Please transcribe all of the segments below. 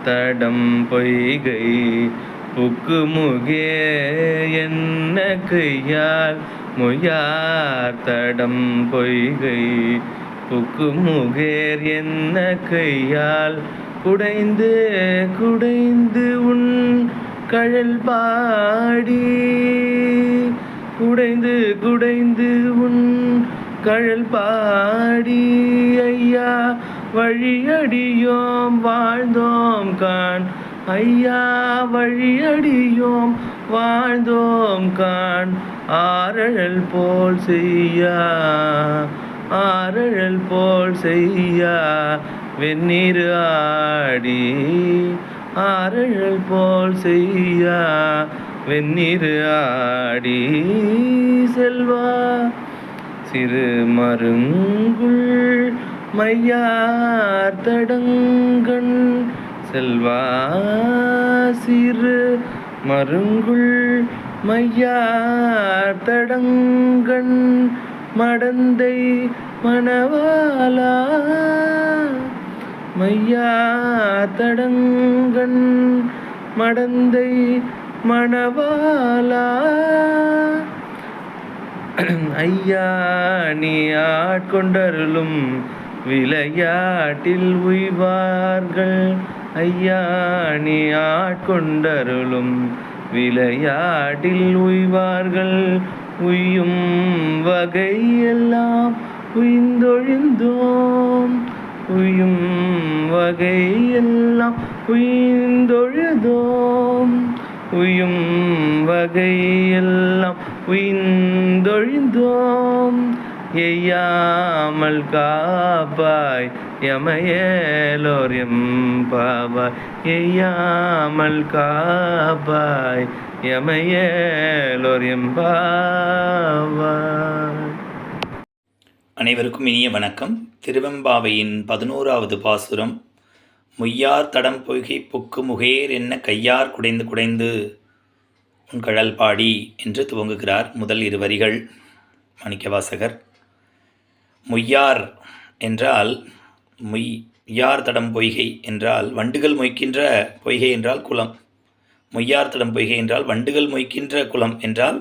தடம் பொய்கை புக்குமுகே என்ன கையால் மொய்யார் தடம் பொய்கை புக்குமுகேர் என்ன கையால் குடைந்து குடைந்து உன் கழல் பாடி குடைந்து குடைந்து உன் கழல் பாடி ஐயா வழியடியோம் வாழ்ந்தோம் காண் ஐயா வழியடியோம் வாழ்ந்தோம் காண் ஆரழல் போல் செய்யா ஆரழல் போல் செய்யா வெந்நீர் ஆடி ஆரழல் போல் செய்யா வெந்நீர் ஆடி செல்வா சிறு மருங்குள் மையார் தடங்கண் செல்வா சிறு மருங்குள் மையார் தடங்கண் மடந்தை மணவாளா மையார் தடங்கண் மடந்தை மணவாளா ஐயா நீ ஆட்கொண்டருளும் விளையாட்டில் உய்வார்கள் ஐயா நீ ஆட்கொண்டருளும் விளையாட்டில் உய்வார்கள் உய்யும் வகையெல்லாம் உய்ந்தொழிந்தோம் உய்யும் வகையெல்லாம் உய்ந்தொழுதோம் உய்யும் வகையெல்லாம் உய்ந்தொழிந்தோம் எய்யாமல் காப்பாய் எமையேலோர் எம்பாவாய் எய்யாமல் காப்பாய் எமையேலோர் எம்பாவாய். அனைவருக்கும் இனிய வணக்கம். திருவெம்பாவையின் 11வது பாசுரம். முய்யார் தடம் பொய்கை புக்கு முகேர் என்ன கையார் குடைந்து குடைந்து உன் கழல் பாடி என்று துவங்குகிறார். முதல் 2 வரிகள் மாணிக்கவாசகர். முய்யார் என்றால் முய்யார் தடம் பொய்கை என்றால் வண்டுகள் மொய்க்கின்ற பொய்கை என்றால் குளம். முய்யார் தடம் பொய்கை என்றால் வண்டுகள் மொய்க்கின்ற குளம் என்றால்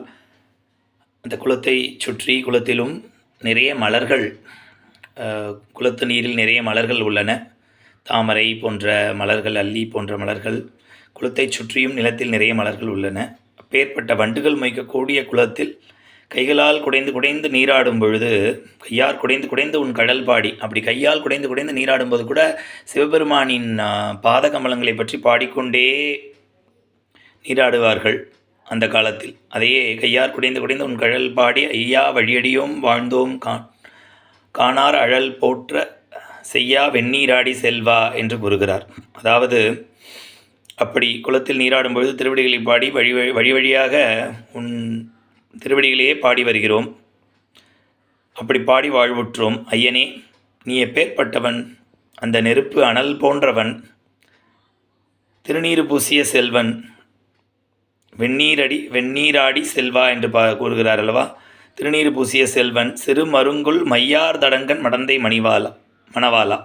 அந்த குளத்தை சுற்றி குளத்திலும் நிறைய மலர்கள், குளத்து நீரில் நிறைய மலர்கள் உள்ளன. தாமரை போன்ற மலர்கள், அல்லி போன்ற மலர்கள், குளத்தை சுற்றியும் நிலத்தில் நிறைய மலர்கள் உள்ளன. அப்பேற்பட்ட வண்டுகள் மொய்க்கக்கூடிய குளத்தில் கைகளால் குடைந்து குடைந்து நீராடும் பொழுது கையார் குடைந்து குடைந்து உன் கடல் பாடி, அப்படி கையால் குடைந்து குடைந்து நீராடும்போது கூட சிவபெருமானின் பாத கமலங்களை பற்றி பாடிக்கொண்டே நீராடுவார்கள் அந்த காலத்தில். அதையே கையார் குடைந்து குடைந்து உன் கடல் பாடி ஐயா வழியடியோம் வாழ்ந்தோம் காணார் அழல் போற்ற செய்யா வெந்நீராடி செல்வா என்று கூறுகிறார். அதாவது அப்படி குளத்தில் நீராடும்பொழுது திருவடிகளை பாடி வழி வழியாக உன் திருவடிகளையே பாடி வருகிறோம். அப்படி பாடி வாழ்வுற்றோம். ஐயனே, நீ எப்பேற்பட்டவன்? அந்த நெருப்பு அனல் போன்றவன், திருநீறு பூசிய செல்வன், வெந்நீராடி செல்வா என்று கூறுகிறார் அல்லவா. திருநீறு பூசிய செல்வன், சிறு மருங்குள் மையார் தடங்கன் மடந்தை மணவாளா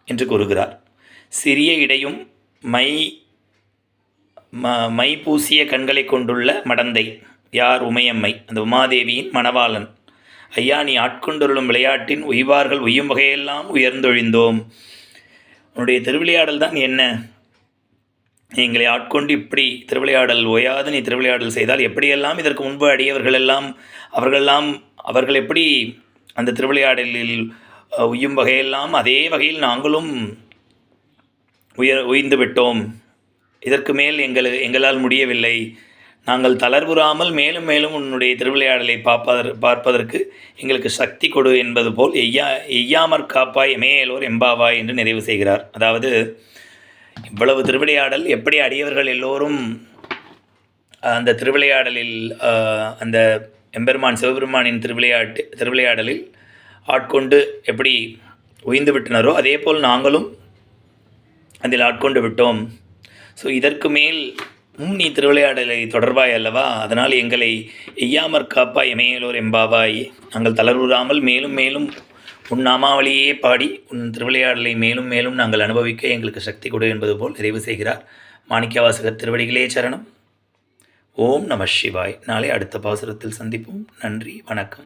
என்று கூறுகிறார். சிறிய இடையும் மை பூசிய கண்களை கொண்டுள்ள மடந்தை யார்? உமையம்மை, அந்த உமாதேவியின் மணவாளன். ஐயா நீ ஆட்கொண்டருளும் விளையாட்டின் உய்வார்கள் உய்யும் வகையெல்லாம் உயர்ந்தொழிந்தோம். உன்னுடைய திருவிளையாடல் தான் என்ன? எங்களை ஆட்கொண்டு இப்படி திருவிளையாடல் ஓயாது நீ திருவிளையாடல் செய்தால் எப்படியெல்லாம் இதற்கு முன்பு அவர்கள் எப்படி அந்த திருவிளையாடலில் உய்யும் வகையெல்லாம் அதே வகையில் நாங்களும் உய்ந்து விட்டோம். இதற்கு மேல் எங்களால் முடியவில்லை. நாங்கள் தளர்வுறாமல் மேலும் மேலும் உன்னுடைய திருவிளையாடலை பார்ப்பதற்கு எங்களுக்கு சக்தி கொடு என்பது போல் எய்யாமற் காப்பாய் எமேலோர் எம்பாவாய் என்று நிறைவு செய்கிறார். அதாவது இவ்வளவு திருவிளையாடல் எப்படி அடியவர்கள் எல்லோரும் அந்த திருவிளையாடலில் அந்த எம்பெருமான் சிவபெருமானின் திருவிளையாடலில் ஆட்கொண்டு எப்படி உய்ந்து விட்டனரோ அதே போல் நாங்களும் அதில் ஆட்கொண்டு விட்டோம். ஸோ இதற்கு மேல் நீ திருவிளையாடலை தொடர்பாய் அல்லவா, அதனால் எங்களை எய்யாமற் காப்பாய் எமையலோர் எம்பாவாய், நாங்கள் தளர்வுறாமல் மேலும் மேலும் உன் நாமாவளியே பாடி உன் திருவிளையாடலை மேலும் மேலும் நாங்கள் அனுபவிக்க எங்களுக்கு சக்தி கொடு என்பது போல் நிறைவு செய்கிறார். மாணிக்கவாசகர் திருவடிகளே சரணம். ஓம் நம சிவாய். நாளை அடுத்த பாசுரத்தில் சந்திப்போம். நன்றி, வணக்கம்.